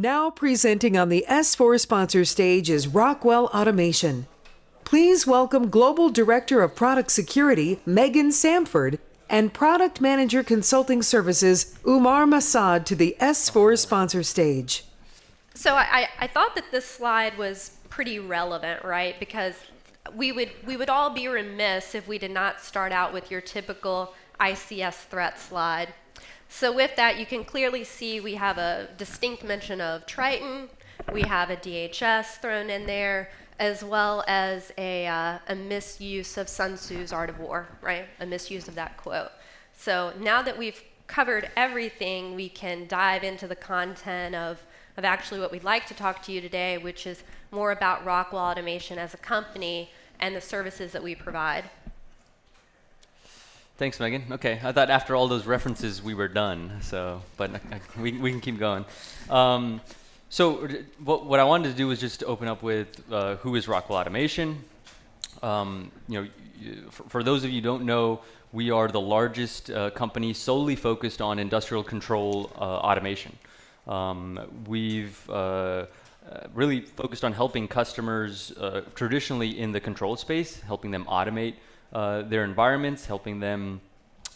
Now presenting on the S4 sponsor stage is Rockwell Automation. Please welcome Global Director of Product Security, Megan Samford, and Product Manager Consulting Services, Umair Masud, to the S4 sponsor stage. So I thought that this slide was pretty relevant, right? Because we would all be remiss if we did not start out with your typical ICS threat slide. So with that, you can clearly see we have a distinct mention of Triton, we have a DHS thrown in there, as well as a misuse of Sun Tzu's Art of War, right? A misuse of that quote. So now that we've covered everything, we can dive into the content of actually what we'd like to talk to you today, which is more about Rockwell Automation as a company and the services that we provide. Thanks, Megan. Okay, I thought after all those references we were done, but we can keep going. So what I wanted to do was just open up with who is Rockwell Automation. For those of you who don't know, we are the largest company solely focused on industrial control automation. We've really focused on helping customers traditionally in the control space, helping them automate their environments, helping them,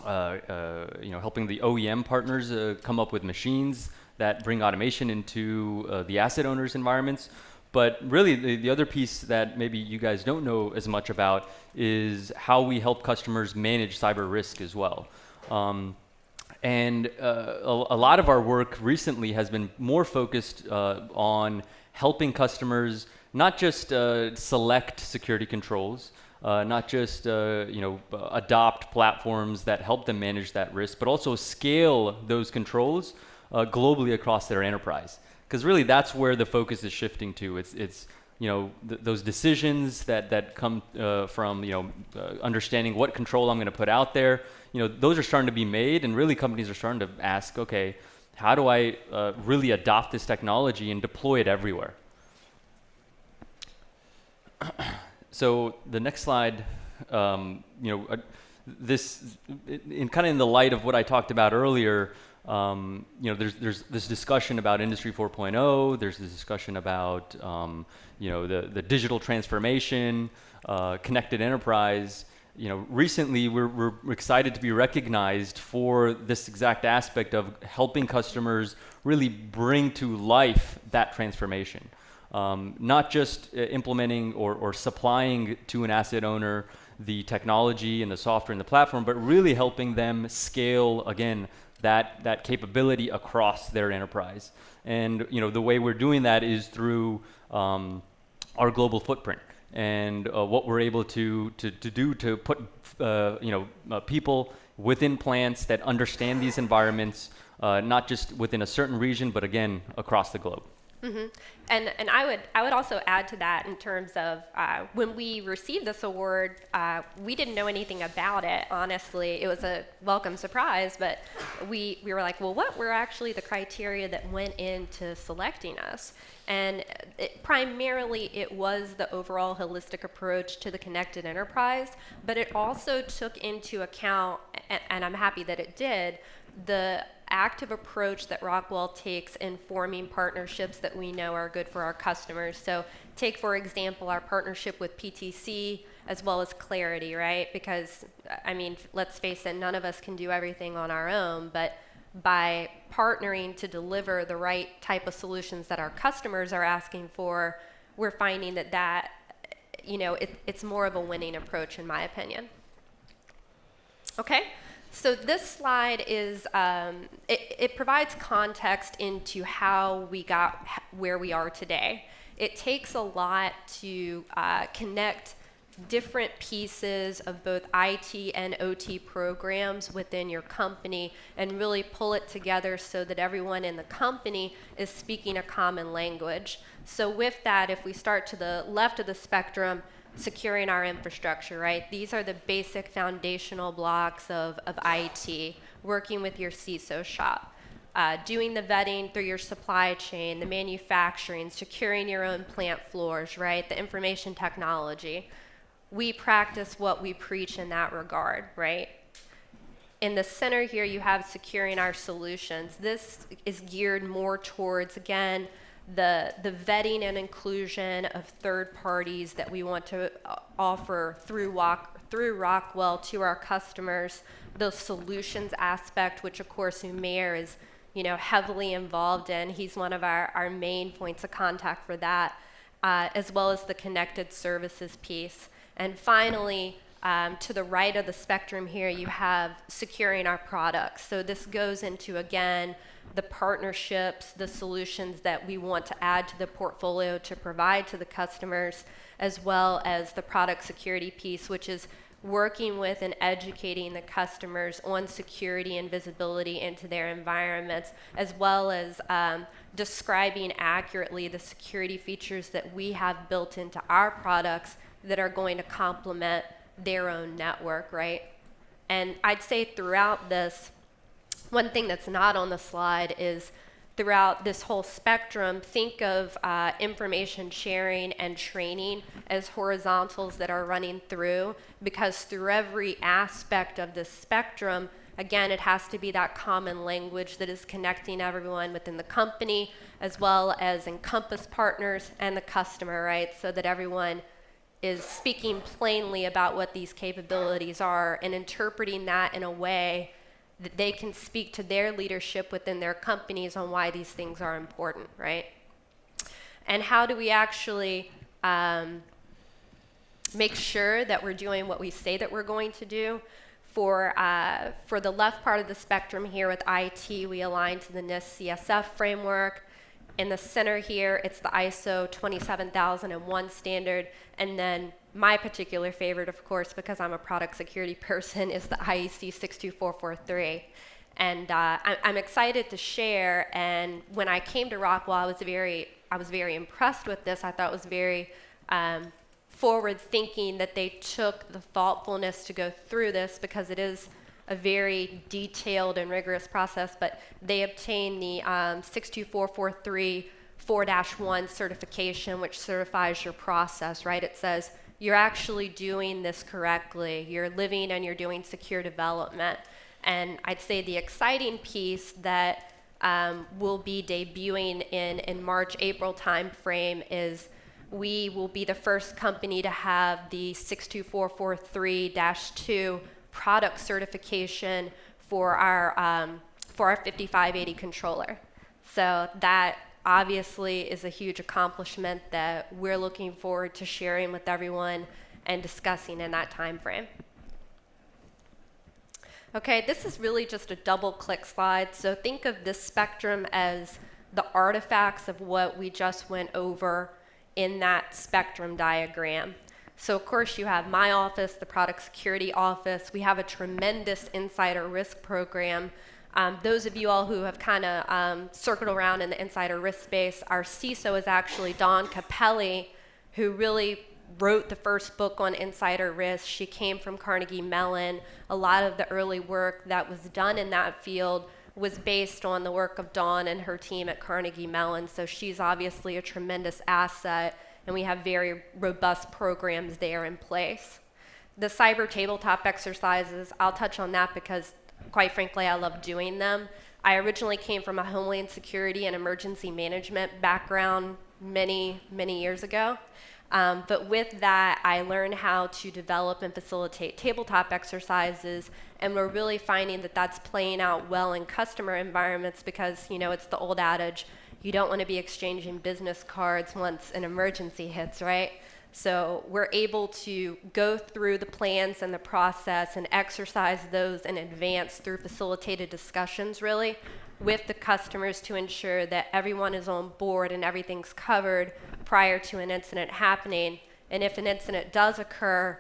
helping the OEM partners come up with machines that bring automation into the asset owners' environments. But really, the other piece that maybe you guys don't know as much about is how we help customers manage cyber risk as well. And a lot of our work recently has been more focused on helping customers not just select security controls, not just adopt platforms that help them manage that risk, but also scale those controls globally across their enterprise. Because really, that's where the focus is shifting to. It's those decisions that come from understanding what control I'm going to put out there. Those are starting to be made, and really companies are starting to ask, okay, how do I really adopt this technology and deploy it everywhere? So the next slide, this in the light of what I talked about earlier. There's this discussion about Industry 4.0. There's this discussion about the digital transformation, connected enterprise. Recently we're excited to be recognized for this exact aspect of helping customers really bring to life that transformation. Not just implementing or supplying to an asset owner the technology and the software and the platform, but really helping them scale, again, that capability across their enterprise. And the way we're doing that is through our global footprint and what we're able to do to put people within plants that understand these environments, not just within a certain region, but again across the globe. Mm-hmm. And I would also add to that in terms of when we received this award, we didn't know anything about it. Honestly, it was a welcome surprise, but we were like, well, what were actually the criteria that went into selecting us? And primarily it was the overall holistic approach to the connected enterprise, but it also took into account, and I'm happy that it did, the active approach that Rockwell takes in forming partnerships that we know are good for our customers. So take, for example, our partnership with PTC as well as Clarity, right? Because, let's face it, none of us can do everything on our own, but by partnering to deliver the right type of solutions that our customers are asking for, we're finding that it's more of a winning approach, in my opinion. Okay. So this slide is, it provides context into how we got where we are today. It takes a lot to connect different pieces of both IT and OT programs within your company and really pull it together so that everyone in the company is speaking a common language. So with that, if we start to the left of the spectrum, securing our infrastructure, right? These are the basic foundational blocks of IT, working with your CISO shop, doing the vetting through your supply chain, the manufacturing, securing your own plant floors, right? The information technology. We practice what we preach in that regard, right? In the center here, you have securing our solutions. This is geared more towards, again, the vetting and inclusion of third parties that we want to offer through Rockwell to our customers. The solutions aspect, which of course Umair is heavily involved in. He's one of our main points of contact for that, as well as the connected services piece. And finally, to the right of the spectrum here, you have securing our products. So this goes into, again, the partnerships, the solutions that we want to add to the portfolio to provide to the customers, as well as the product security piece, which is working with and educating the customers on security and visibility into their environments, as well as describing accurately the security features that we have built into our products that are going to complement their own network, right? And I'd say throughout this, one thing that's not on the slide is throughout this whole spectrum, think of information sharing and training as horizontals that are running through, because through every aspect of this spectrum, again, it has to be that common language that is connecting everyone within the company, as well as Encompass partners and the customer, right? So that everyone is speaking plainly about what these capabilities are and interpreting that in a way that they can speak to their leadership within their companies on why these things are important, right? And how do we actually make sure that we're doing what we say that we're going to do? For the left part of the spectrum here with IT, we align to the NIST CSF framework. In the center here, it's the ISO 27001 standard. And then my particular favorite, of course, because I'm a product security person, is the IEC 62443. And I'm excited to share. And when I came to Rockwell, I was very impressed with this. I thought it was very forward thinking that they took the thoughtfulness to go through this, because it is a very detailed and rigorous process, but they obtained the 62443 4-1 certification, which certifies your process, right? It says you're actually doing this correctly. You're living and you're doing secure development. And I'd say the exciting piece that will be debuting in March, April timeframe is we will be the first company to have the 62443-2 product certification for our 5580 controller. So that obviously is a huge accomplishment that we're looking forward to sharing with everyone and discussing in that time frame. Okay, this is really just a double-click slide. So think of this spectrum as the artifacts of what we just went over in that spectrum diagram. So of course you have my office, the product security office. We have a tremendous insider risk program. Those of you all who have kind of circled around in the insider risk space, our CISO is actually Dawn Capelli, who really wrote the first book on insider risk. She came from Carnegie Mellon. A lot of the early work that was done in that field was based on the work of Dawn and her team at Carnegie Mellon. So she's obviously a tremendous asset, and we have very robust programs there in place. The cyber tabletop exercises, I'll touch on that because, quite frankly, I love doing them. I originally came from a homeland security and emergency management background many, many years ago. But with that, I learned how to develop and facilitate tabletop exercises, and we're really finding that that's playing out well in customer environments because, it's the old adage, you don't want to be exchanging business cards once an emergency hits, right? So we're able to go through the plans and the process and exercise those in advance through facilitated discussions, really, with the customers to ensure that everyone is on board and everything's covered prior to an incident happening. And if an incident does occur,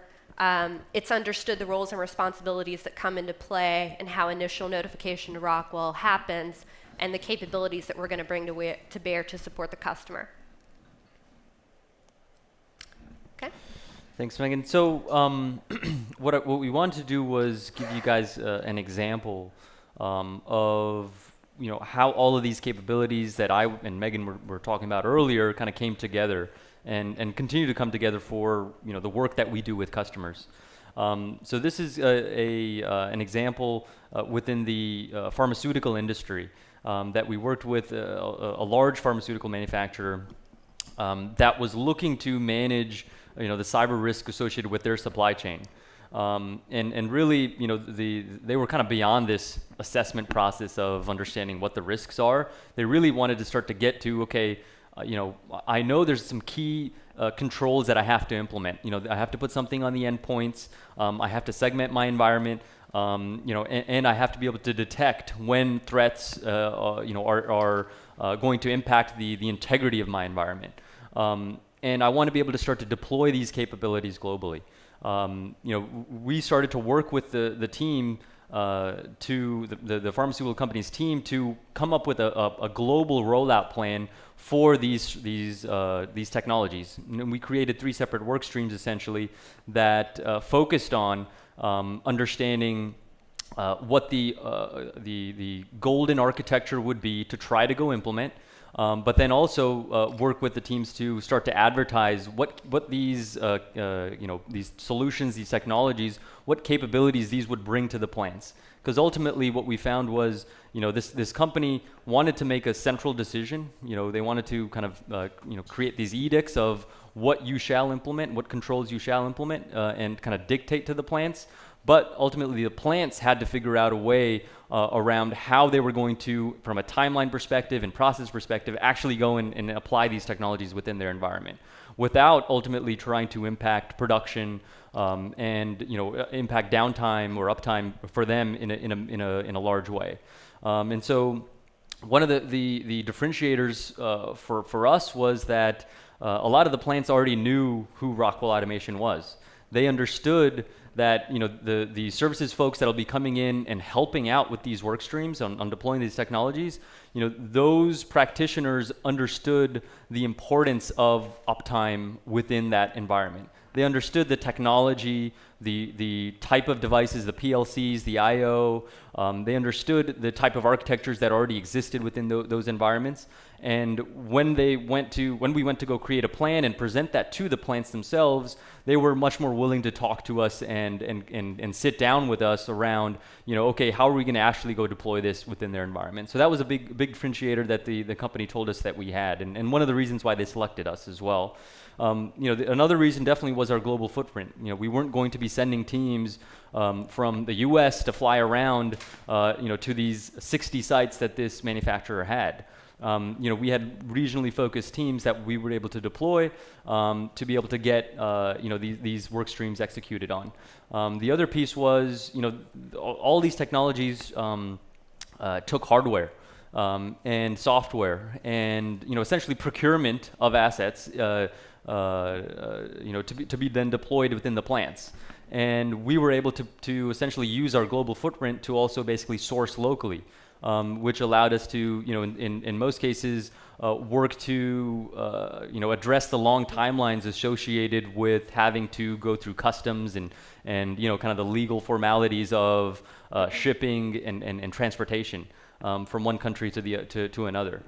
it's understood the roles and responsibilities that come into play and how initial notification to Rockwell happens and the capabilities that we're going to bring to bear to support the customer. Okay. Thanks, Megan. So what we wanted to do was give you guys an example of how all of these capabilities that I and Megan were talking about earlier kind of came together and continue to come together for the work that we do with customers. So this is an example within the pharmaceutical industry that we worked with a large pharmaceutical manufacturer that was looking to manage, the cyber risk associated with their supply chain. And really, they were kind of beyond this assessment process of understanding what the risks are. They really wanted to start to get to, okay, I know there's some key controls that I have to implement. I have to put something on the endpoints. I have to segment my environment. And I have to be able to detect when threats, are going to impact the integrity of my environment. And I want to be able to start to deploy these capabilities globally. We started to work with the team, to the pharmaceutical company's team, to come up with a global rollout plan for these technologies. And we created 3 separate work streams essentially that focused on understanding what the golden architecture would be to try to go implement. But then also work with the teams to start to advertise what these these solutions, these technologies, what capabilities these would bring to the plants. Because ultimately, what we found was, this company wanted to make a central decision. They wanted to kind of create these edicts of what you shall implement, what controls you shall implement, and kind of dictate to the plants. But ultimately, the plants had to figure out a way around how they were going to, from a timeline perspective and process perspective, actually go and apply these technologies within their environment, without ultimately trying to impact production and impact downtime or uptime for them in a large way. And so, one of the differentiators for us was that a lot of the plants already knew who Rockwell Automation was. They understood that the services folks that'll be coming in and helping out with these work streams on deploying these technologies, those practitioners understood the importance of uptime within that environment. They understood the technology, the type of devices, the PLCs, the I/O. They understood the type of architectures that already existed within those environments. And when we went to go create a plan and present that to the plants themselves, they were much more willing to talk to us and sit down with us around, okay, how are we going to actually go deploy this within their environment? So that was a big differentiator that the company told us that we had, and one of the reasons why they selected us as well. Another reason definitely was our global footprint. We weren't going to be sending teams from the U.S. to fly around, to these 60 sites that this manufacturer had. We had regionally focused teams that we were able to deploy to be able to get these work streams executed on. The other piece was all these technologies took hardware and software and essentially procurement of assets to be then deployed within the plants. And we were able to essentially use our global footprint to also basically source locally. Which allowed us to, in most cases, work to, address the long timelines associated with having to go through customs and kind of the legal formalities of shipping and transportation from one country to another.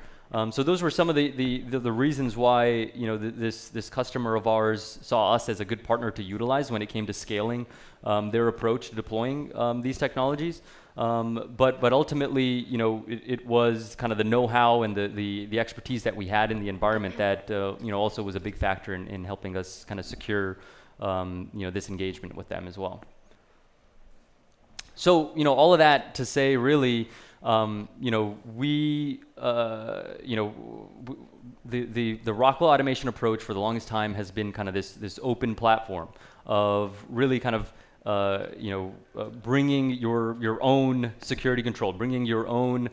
So those were some of the reasons why this customer of ours saw us as a good partner to utilize when it came to scaling their approach to deploying these technologies. But ultimately, it was kind of the know-how and the expertise that we had in the environment that also was a big factor in helping us kind of secure this engagement with them as well. So all of that to say, really, the Rockwell Automation approach for the longest time has been kind of this open platform of really kind of bringing your own security control, bringing your own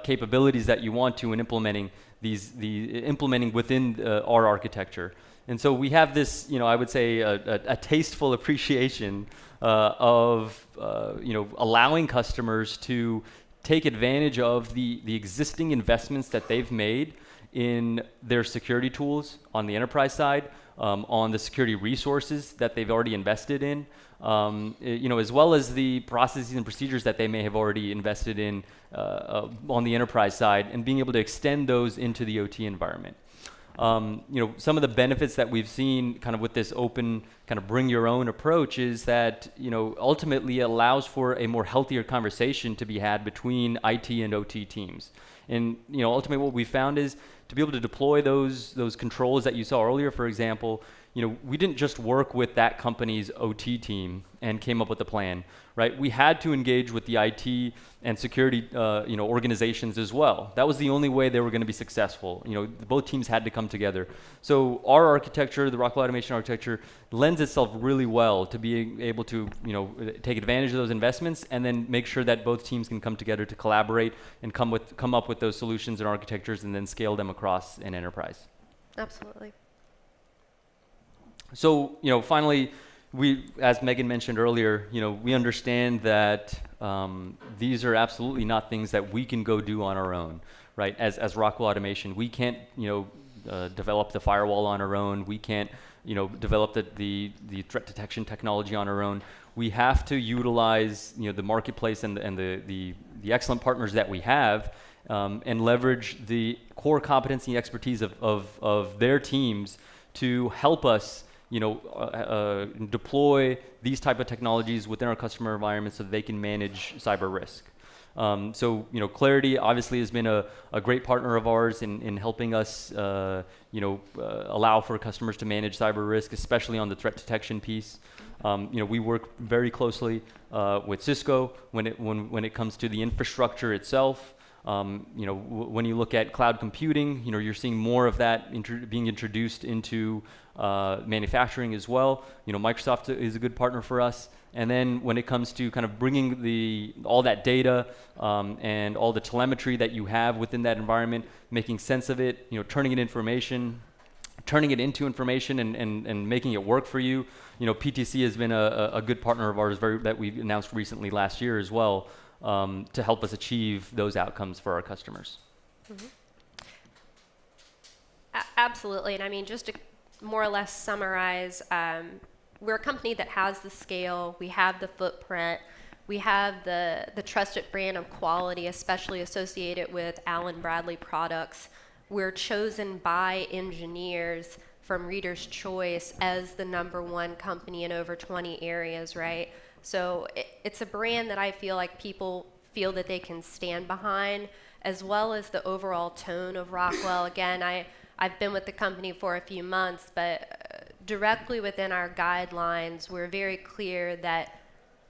capabilities that you want to, and implementing implementing within our architecture. And so we have this, I would say, a tasteful appreciation of allowing customers to take advantage of the existing investments that they've made in their security tools on the enterprise side, on the security resources that they've already invested in, as well as the processes and procedures that they may have already invested in on the enterprise side, and being able to extend those into the OT environment. Some of the benefits that we've seen kind of with this open kind of bring your own approach is that, ultimately allows for a more healthier conversation to be had between IT and OT teams. And, ultimately what we found is to be able to deploy those controls that you saw earlier, for example, we didn't just work with that company's OT team and came up with a plan, right? We had to engage with the IT and security, organizations as well. That was the only way they were going to be successful. Both teams had to come together. So our architecture, the Rockwell Automation architecture, lends itself really well to being able to, take advantage of those investments and then make sure that both teams can come together to collaborate and come up with those solutions and architectures and then scale them across an enterprise. Absolutely. So, finally, as Megan mentioned earlier, we understand that these are absolutely not things that we can go do on our own, right? As Rockwell Automation, we can't, develop the firewall on our own. We can't, develop the threat detection technology on our own. We have to utilize, the marketplace and the excellent partners that we have, and leverage the core competency and expertise of their teams to help us deploy these type of technologies within our customer environment so that they can manage cyber risk. Clarity obviously has been a great partner of ours in helping us, allow for customers to manage cyber risk, especially on the threat detection piece. We work very closely with Cisco when it comes to the infrastructure itself. When you look at cloud computing, you're seeing more of that being introduced into manufacturing as well. Microsoft is a good partner for us. And then when it comes to kind of bringing all that data and all the telemetry that you have within that environment, making sense of it, turning it into information and making it work for you. PTC has been a good partner of ours that we announced recently last year as well, to help us achieve those outcomes for our customers. Mm-hmm. Absolutely. And I mean, just to more or less summarize, we're a company that has the scale, we have the footprint, we have the trusted brand of quality, especially associated with Allen Bradley products. We're chosen by engineers from Reader's Choice as the #1 company in over 20 areas, right? So it's a brand that I feel like people feel that they can stand behind, as well as the overall tone of Rockwell. Again, I've been with the company for a few months, but directly within our guidelines, we're very clear that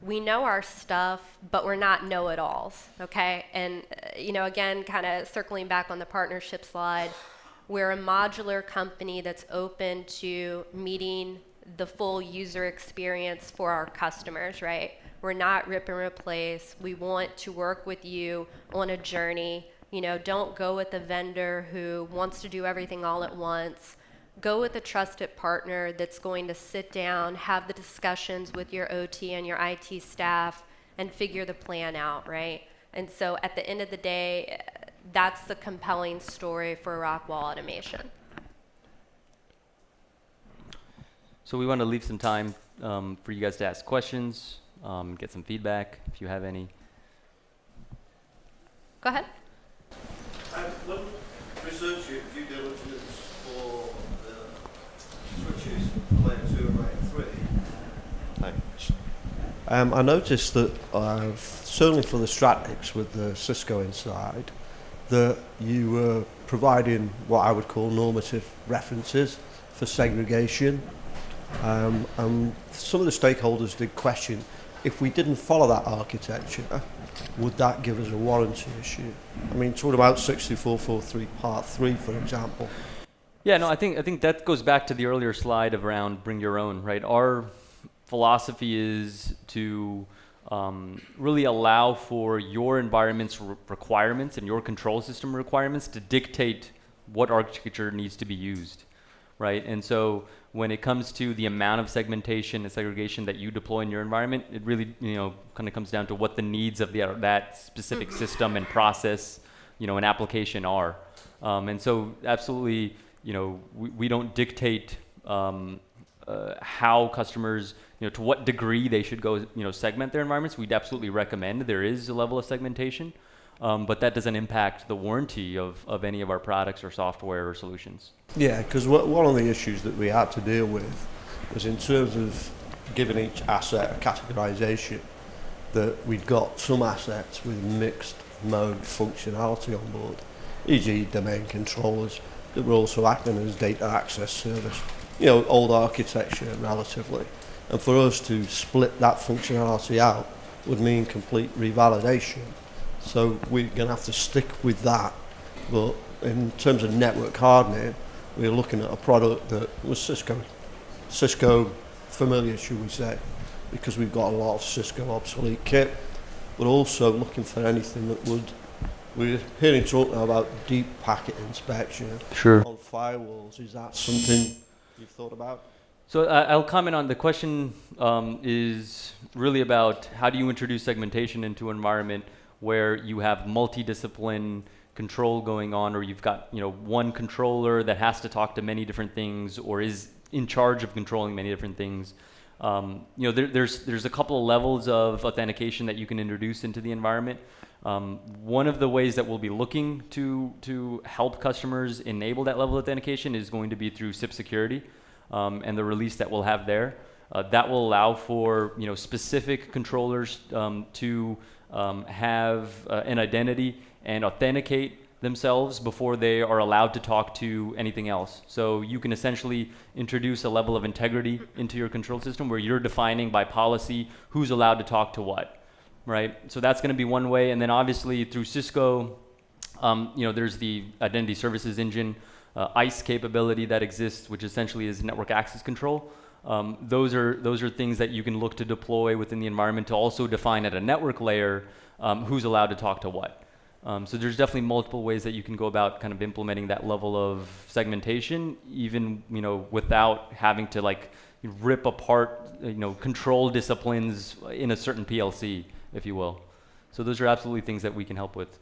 we know our stuff, but we're not know-it-alls, okay? And, again, kind of circling back on the partnership slide, we're a modular company that's open to meeting the full user experience for our customers, right? We're not rip and replace. We want to work with you on a journey. Don't go with a vendor who wants to do everything all at once. Go with a trusted partner that's going to sit down, have the discussions with your OT and your IT staff, and figure the plan out, right? And so at the end of the day, that's the compelling story for Rockwell Automation. So we want to leave some time for you guys to ask questions, get some feedback if you have any. Go ahead. When researching due diligence for the switches, layer 2 and layer 3, thanks. I noticed that certainly for the Stratix with the Cisco inside, that you were providing what I would call normative references for segregation. And some of the stakeholders did question, if we didn't follow that architecture, would that give us a warranty issue? I mean, talking about 6443 Part 3, for example. Yeah, no, I think that goes back to the earlier slide around bring your own, right? Our philosophy is to really allow for your environment's requirements and your control system requirements to dictate what architecture needs to be used, right? And so when it comes to the amount of segmentation and segregation that you deploy in your environment, it really, kind of comes down to what the needs of that specific system and process, and application are. And so absolutely, we don't dictate how customers, to what degree they should go, segment their environments. We'd absolutely recommend there is a level of segmentation. but that doesn't impact the warranty of any of our products or software or solutions. Yeah, because one of the issues that we had to deal with was in terms of giving each asset a categorization, that we've got some assets with mixed mode functionality on board, e.g. domain controllers that were also acting as data access service. You know, old architecture relatively. And for us to split that functionality out would mean complete revalidation. So we're going to have to stick with that. But in terms of network hardening, we're looking at a product that was Cisco familiar, should we say, because we've got a lot of Cisco obsolete kit, but also looking for anything that would, we're hearing talk now about deep packet inspection on firewalls. Is that something you've thought about? So I'll comment on the question is really about how do you introduce segmentation into an environment where you have multidiscipline control going on, or you've got one controller that has to talk to many different things or is in charge of controlling many different things. There's a couple of levels of authentication that you can introduce into the environment. One of the ways that we'll be looking to help customers enable that level of authentication is going to be through Cybersecurity and the release that we'll have there. That will allow for specific controllers to have an identity and authenticate themselves before they are allowed to talk to anything else. So you can essentially introduce a level of integrity into your control system where you're defining by policy who's allowed to talk to what, right? So that's going to be one way. And then obviously through Cisco, there's the Identity Services Engine, ICE capability that exists, which essentially is network access control. Those are things that you can look to deploy within the environment to also define at a network layer who's allowed to talk to what. So there's definitely multiple ways that you can go about kind of implementing that level of segmentation, even without having to rip apart control disciplines in a certain PLC, if you will. So those are absolutely things that we can help with.